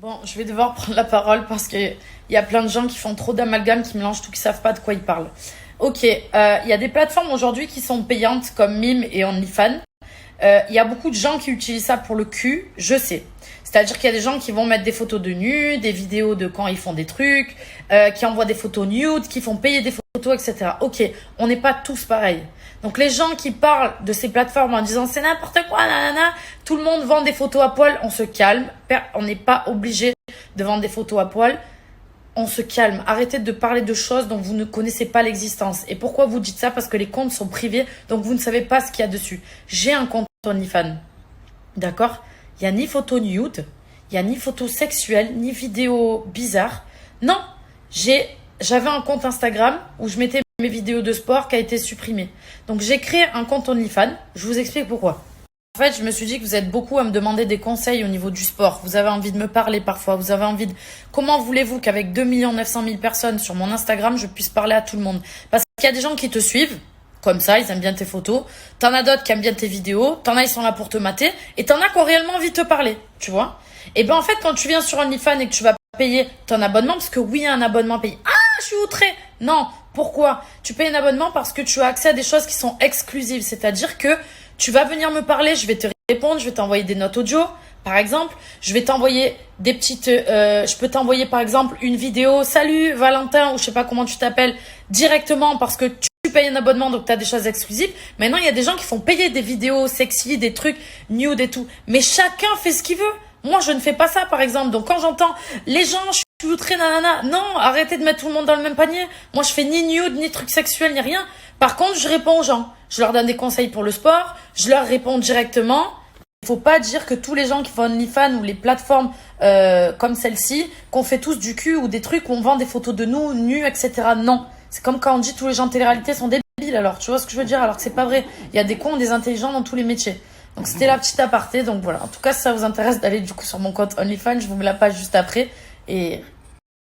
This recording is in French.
Bon, je vais devoir prendre la parole parce qu'il y a plein de gens qui font trop d'amalgame, qui mélangent tout, qui savent pas de quoi ils parlent. Ok, il y a des plateformes aujourd'hui qui sont payantes comme Mime et OnlyFans. Il y a beaucoup de gens qui utilisent ça pour le cul, je sais. C'est-à-dire qu'il y a des gens qui vont mettre des photos de nus, des vidéos de quand ils font des trucs, qui envoient des photos nudes, qui font payer des photos, etc. Ok, on n'est pas tous pareils. Donc les gens qui parlent de ces plateformes en disant c'est n'importe quoi, nanana, tout le monde vend des photos à poil, on se calme. On n'est pas obligé de vendre des photos à poil. On se calme. Arrêtez de parler de choses dont vous ne connaissez pas l'existence. Et pourquoi vous dites ça? Parce que les comptes sont privés, donc vous ne savez pas ce qu'il y a dessus. J'ai un compte OnlyFans. D'accord? Il n'y a ni photo nude, il n'y a ni photo sexuelle, ni vidéo bizarre. Non, j'avais un compte Instagram où je mettais mes vidéos de sport qui a été supprimé. Donc j'ai créé un compte OnlyFans. Je vous explique pourquoi. En fait, je me suis dit que vous êtes beaucoup à me demander des conseils au niveau du sport. Vous avez envie de me parler parfois. Vous avez envie de... Comment voulez-vous qu'avec 2 900 000 personnes sur mon Instagram, je puisse parler à tout le monde? Parce qu'il y a des gens qui te suivent. Comme ça, ils aiment bien tes photos. T'en as d'autres qui aiment bien tes vidéos. T'en as, ils sont là pour te mater. Et t'en as qui ont réellement envie de te parler. Tu vois? Et ben, en fait, quand tu viens sur OnlyFans et que tu vas payer ton abonnement, parce que oui, il y a un abonnement payé. Ah, je suis outrée. Non. Pourquoi? Tu payes un abonnement parce que tu as accès à des choses qui sont exclusives. C'est-à-dire que tu vas venir me parler, je vais te répondre, je vais t'envoyer des notes audio, par exemple. Je vais t'envoyer des petites... je peux t'envoyer, par exemple, une vidéo. Salut, Valentin, ou je sais pas comment tu t'appelles, directement parce que tu payes un abonnement, donc tu as des choses exclusives. Maintenant, il y a des gens qui font payer des vidéos sexy, des trucs nude et tout. Mais chacun fait ce qu'il veut. Moi, je ne fais pas ça, par exemple. Donc, quand j'entends les gens, je suis outrée, nanana. Non, arrêtez de mettre tout le monde dans le même panier. Moi, je fais ni nude, ni trucs sexuels, ni rien. Par contre, je réponds aux gens. Je leur donne des conseils pour le sport. Je leur réponds directement. Il faut pas dire que tous les gens qui font OnlyFans ou les plateformes comme celle-ci, qu'on fait tous du cul ou des trucs où on vend des photos de nous, nus, etc. Non. C'est comme quand on dit tous les gens de télé-réalité sont débiles. Alors, tu vois ce que je veux dire? Alors que c'est pas vrai. Il y a des cons, des intelligents dans tous les métiers. Donc, c'était la petite aparté. Donc, voilà. En tout cas, si ça vous intéresse d'aller du coup sur mon compte OnlyFans, je vous mets la page juste après. Et